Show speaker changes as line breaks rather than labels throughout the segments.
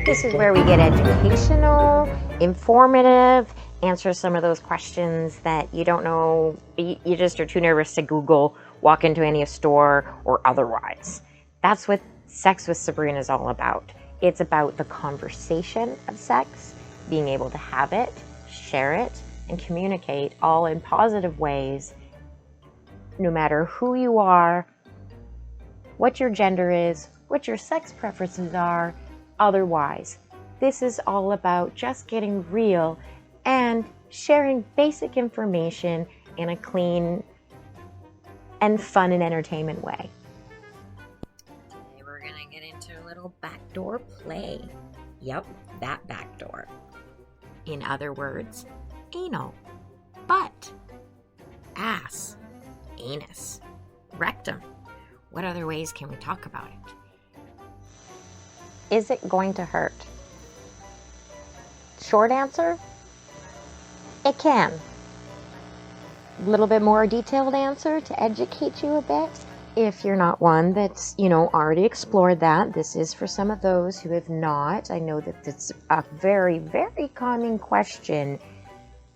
This is where we get educational, informative, answer some of those questions that you don't know, you just are too nervous to Google, walk into any store, or otherwise. That's what Sex with Sabrina is all about. It's about the conversation of sex, being able to have it, share it, and communicate all in positive ways, no matter who you are, what your gender is, what your sex preferences are, otherwise. This is all about just getting real and sharing basic information in a clean and fun and entertainment way. Today we're going to get into a little backdoor play. Yep, that backdoor. In other words, anal, butt, ass, anus, rectum. What other ways can we talk about it? Is it going to hurt? Short answer, it can. A little bit more detailed answer to educate you a bit. If you're not one that's, already explored that, this is for some of those who have not. I know that it's a very, very common question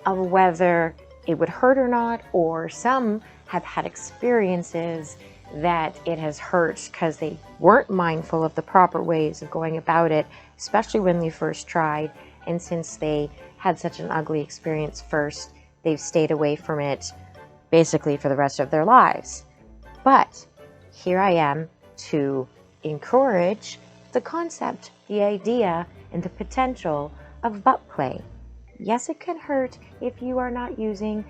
of whether it would hurt or not, or some have had experiences that it has hurt because they weren't mindful of the proper ways of going about it, especially when they first tried. And since they had such an ugly experience first, they've stayed away from it basically for the rest of their lives. But here I am to encourage the concept, the idea, and the potential of butt play. Yes, it can hurt if you are not using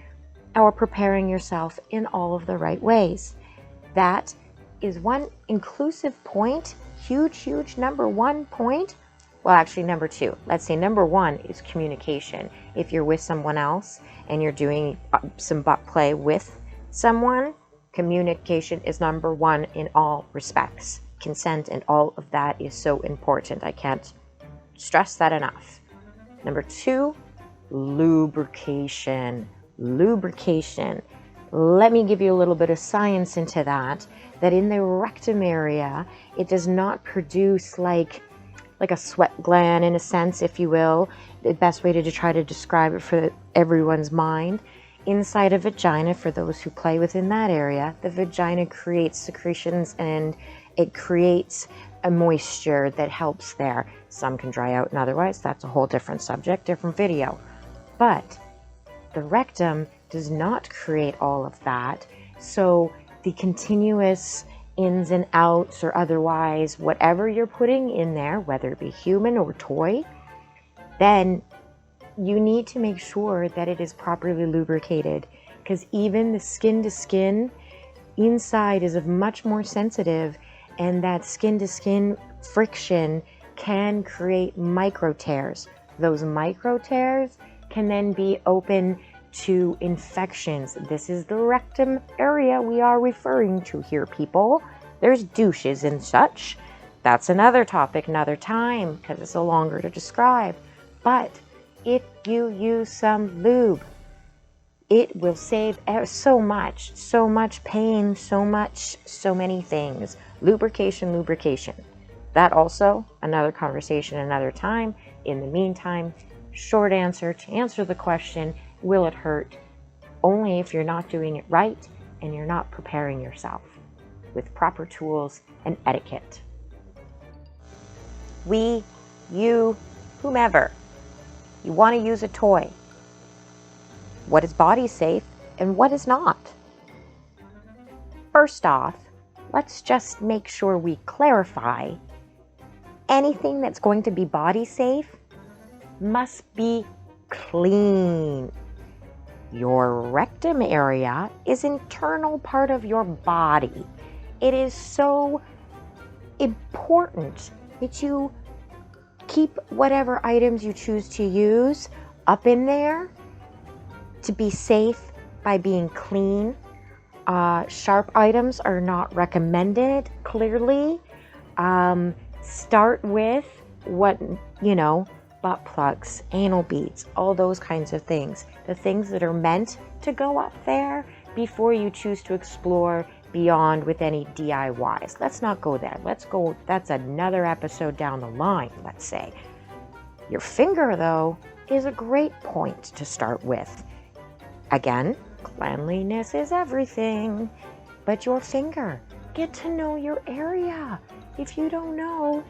or preparing yourself in all of the right ways. That is one inclusive point, huge number one point. Well, actually number two. Let's say number one is communication. If you're with someone else and you're doing some butt play with someone, communication is number one in all respects. Consent and all of that is so important. I can't stress that enough. Number two, lubrication. Lubrication. Let me give you a little bit of science into that in the rectum area, it does not produce like a sweat gland in a sense, if you will. The best way to try to describe it for everyone's mind. Inside a vagina, for those who play within that area, the vagina creates secretions and it creates a moisture that helps there. Some can dry out and otherwise, that's a whole different subject, different video. But the rectum does not create all of that. So the continuous ins and outs or otherwise, whatever you're putting in there, whether it be human or toy, then you need to make sure that it is properly lubricated, because even the skin to skin inside is much more sensitive, and that skin to skin friction can create micro tears. Those micro tears can then be open to infections. This is the rectum area we are referring to here, people. There's douches and such. That's another topic, another time, because it's so longer to describe. But if you use some lube, it will save so much pain, so many things. Lubrication. That also, another conversation, another time. In the meantime, short answer to answer the question, will it hurt? Only if you're not doing it right and you're not preparing yourself with proper tools and etiquette. We, you, whomever, you want to use a toy. What is body safe and what is not? First off, let's just make sure we clarify anything that's going to be body safe must be clean. Your rectum area is an internal part of your body. It is so important that you keep whatever items you choose to use up in there to be safe by being clean. Sharp items are not recommended, clearly. Start with butt plugs, anal beads, all those kinds of things. The things that are meant to go up there before you choose to explore beyond with any DIYs. Let's not go there. Let's go, that's another episode down the line, let's say. Your finger, though, is a great point to start with. Again, cleanliness is everything. But your finger, get to know your area. If you don't know,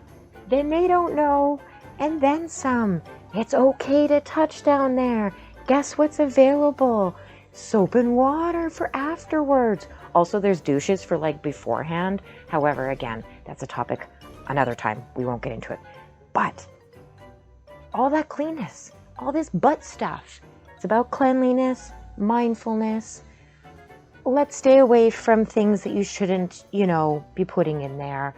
then they don't know. And then some. It's okay to touch down there. Guess what's available? Soap and water for afterwards. Also, there's douches for like beforehand. However, again, that's a topic another time. We won't get into it. But all that cleanness, all this butt stuff, it's about cleanliness, mindfulness. Let's stay away from things that you shouldn't, be putting in there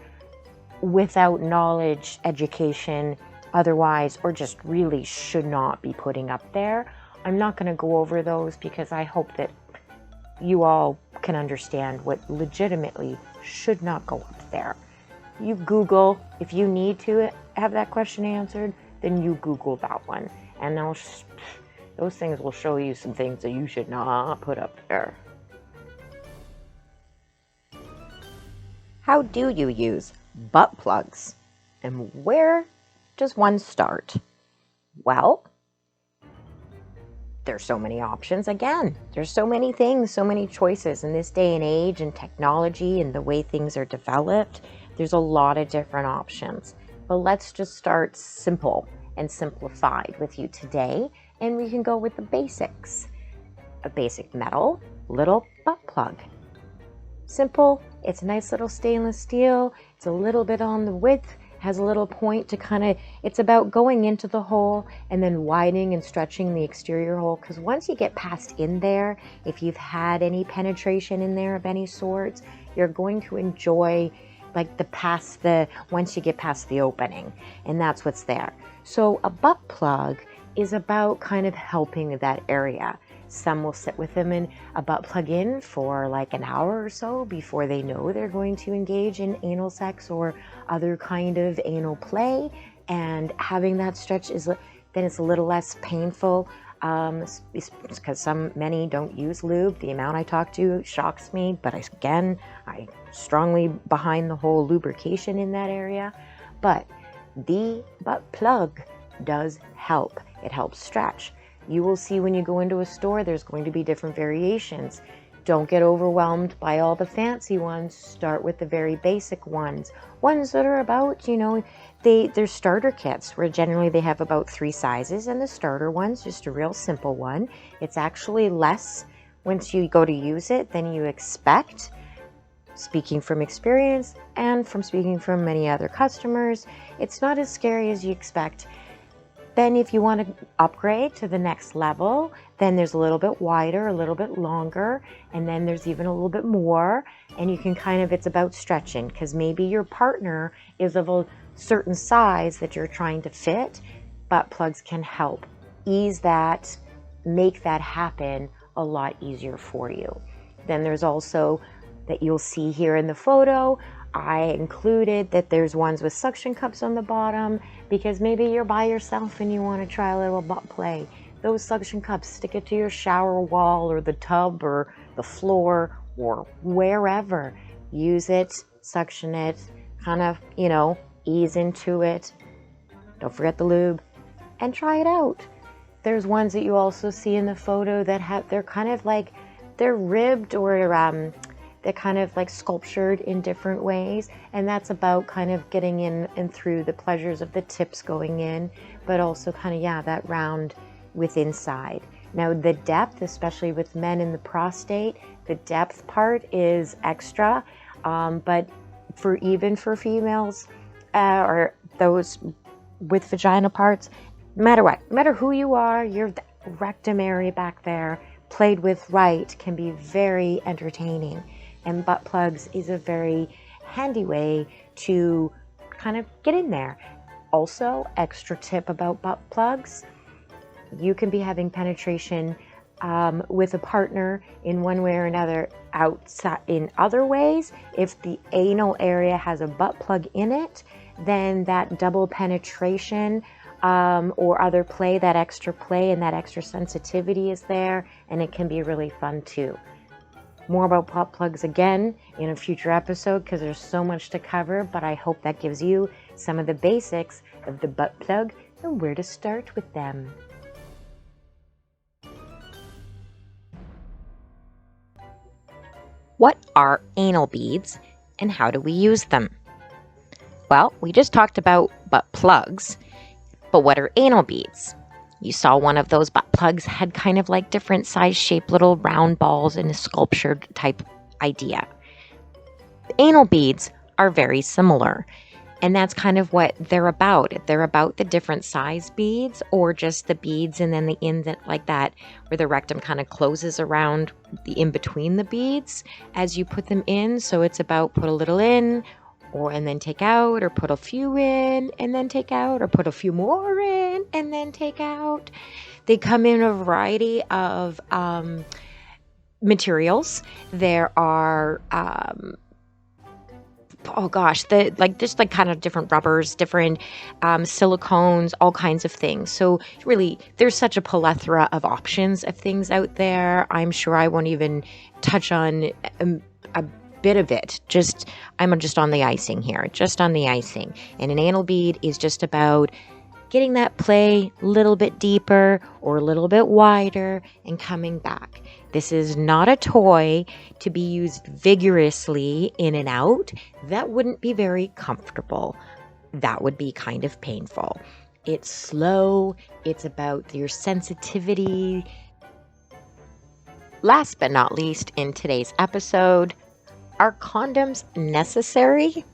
without knowledge, education, otherwise, or just really should not be putting up there. I'm not going to go over those because I hope that you all can understand what legitimately should not go up there. You Google, if you need to have that question answered, then you Google that one. And those things will show you some things that you should not put up there. How do you use butt plugs? And where does one start? Well, there's so many options. Again, there's so many things, so many choices in this day and age, and technology and the way things are developed. There's a lot of different options. But let's just start simple and simplified with you today, and we can go with the basics. A basic metal little butt plug. Simple. It's a nice little stainless steel. It's a little bit on the width, has a little point to it's about going into the hole and then widening and stretching the exterior hole. Because once you get past in there, if you've had any penetration in there of any sorts, you're going to enjoy once you get past the opening, and that's what's there. So a butt plug is about kind of helping that area. Some will sit with them in a butt plug in for like an hour or so before they know they're going to engage in anal sex or other kind of anal play. And having that stretch then it's a little less painful because many don't use lube. The amount I talk to shocks me, but I strongly behind the whole lubrication in that area. But the butt plug does help. It helps stretch. You will see when you go into a store, there's going to be different variations. Don't get overwhelmed by all the fancy ones. Start with the very basic ones. Ones that are about, they're starter kits where generally they have about 3 sizes, and the starter one's just a real simple one. It's actually less once you go to use it than you expect. Speaking from experience and from speaking from many other customers, it's not as scary as you expect. Then if you want to upgrade to the next level, then there's a little bit wider, a little bit longer, and then there's even a little bit more. And you can it's about stretching, because maybe your partner is of a certain size that you're trying to fit. Butt plugs can help ease that, make that happen a lot easier for you. Then there's also that you'll see here in the photo, I included that there's ones with suction cups on the bottom because maybe you're by yourself and you want to try a little butt play. Those suction cups, stick it to your shower wall or the tub or the floor or wherever. Use it, suction it, ease into it. Don't forget the lube and try it out. There's ones that you also see in the photo that they're ribbed or they're kind of like sculptured in different ways, and that's about kind of getting in and through the pleasures of the tips going in, but also that round with inside. Now the depth, especially with men in the prostate, the depth part is extra, but for females or those with vagina parts, no matter what, no matter who you are, your rectum area back there, played with right, can be very entertaining. And butt plugs is a very handy way to kind of get in there. Also, extra tip about butt plugs, you can be having penetration with a partner in one way or another outside in other ways. If the anal area has a butt plug in it, then that double penetration or other play, that extra play and that extra sensitivity is there, and it can be really fun too. More about butt plugs again in a future episode because there's so much to cover, but I hope that gives you some of the basics of the butt plug and where to start with them. What are anal beads and how do we use them? Well, we just talked about butt plugs, but what are anal beads? You saw one of those butt plugs had kind of like different size shaped little round balls in a sculptured type idea. The anal beads are very similar, and that's kind of what they're about. They're about the different size beads or just the beads and then the indent like that where the rectum kind of closes around the in between the beads as you put them in. So it's about put a little in and then take out, or put a few in and then take out, or put a few more in and then take out. They come in a variety of materials. There are just kind of different rubbers, different silicones, all kinds of things. So really, there's such a plethora of options of things out there. I'm sure I won't even touch on a bit of it. I'm just on the icing here, just on the icing. And an anal bead is just about getting that play a little bit deeper or a little bit wider and coming back. This is not a toy to be used vigorously in and out. That wouldn't be very comfortable. That would be kind of painful. It's slow. It's about your sensitivity. Last but not least, in today's episode, are condoms necessary?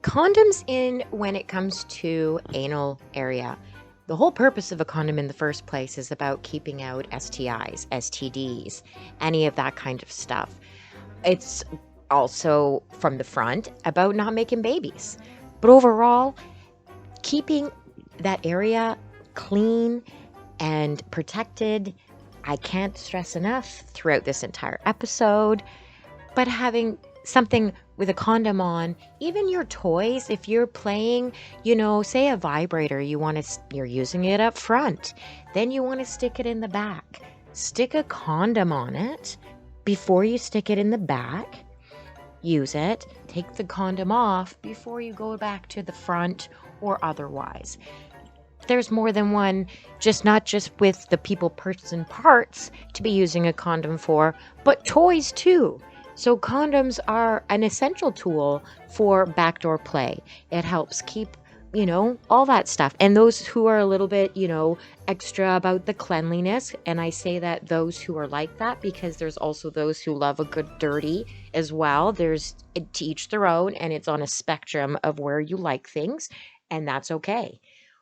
Condoms in when it comes to anal area. The whole purpose of a condom in the first place is about keeping out STIs, STDs, any of that kind of stuff. It's also from the front about not making babies. But overall, keeping that area clean and protected, I can't stress enough throughout this entire episode. But having something with a condom on, even your toys, if you're playing, say a vibrator, you're using it up front, then you want to stick it in the back. Stick a condom on it before you stick it in the back. Use it, take the condom off before you go back to the front or otherwise. There's more than one, not just with the person parts to be using a condom for, but toys too. So condoms are an essential tool for backdoor play. It helps keep, all that stuff. And those who are a little bit, extra about the cleanliness, and I say that those who are like that because there's also those who love a good dirty as well. There's to each their own, and it's on a spectrum of where you like things, and that's okay.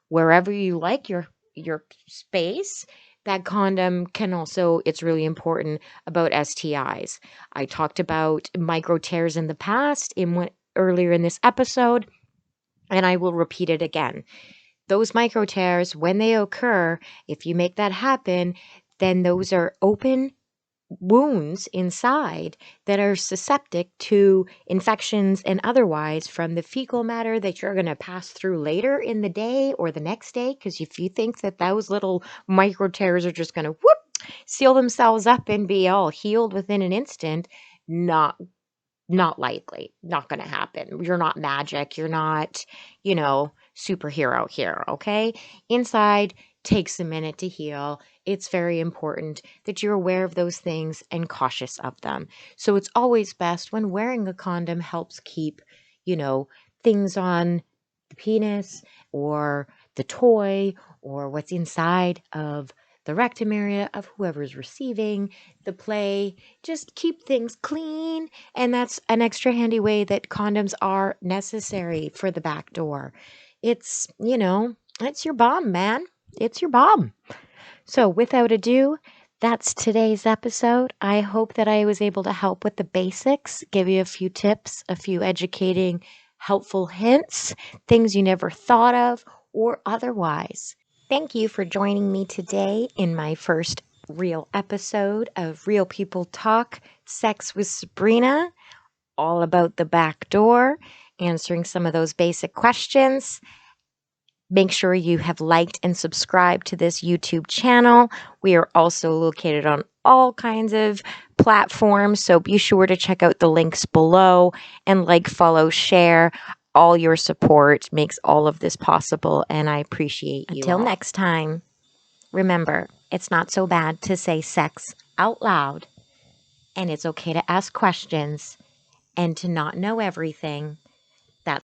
Wherever you like your space, that condom can also, it's really important about STIs. I talked about micro tears in the past earlier in this episode, and I will repeat it again. Those micro tears, when they occur, if you make that happen, then those are open wounds inside that are susceptible to infections and otherwise from the fecal matter that you're going to pass through later in the day or the next day. Because if you think that those little micro tears are just going to seal themselves up and be all healed within an instant, not likely, not going to happen. You're not magic. You're not, superhero here. Okay. Inside takes a minute to heal. It's very important that you're aware of those things and cautious of them. So it's always best when wearing a condom helps keep, things on the penis or the toy or what's inside of the rectum area of whoever's receiving the play. Just keep things clean. And that's an extra handy way that condoms are necessary for the back door. It's, it's your bomb, man. It's your bomb. So without ado, that's today's episode. I hope that I was able to help with the basics, give you a few tips, a few educating, helpful hints, things you never thought of or otherwise. Thank you for joining me today in my first real episode of Real People Talk Sex with Sabrina, all about the back door, answering some of those basic questions. Make sure you have liked and subscribed to this YouTube channel. We are also located on all kinds of platforms, so be sure to check out the links below and like, follow, share. All your support makes all of this possible, and I appreciate you. Until next time, remember, it's not so bad to say sex out loud, and it's okay to ask questions and to not know everything.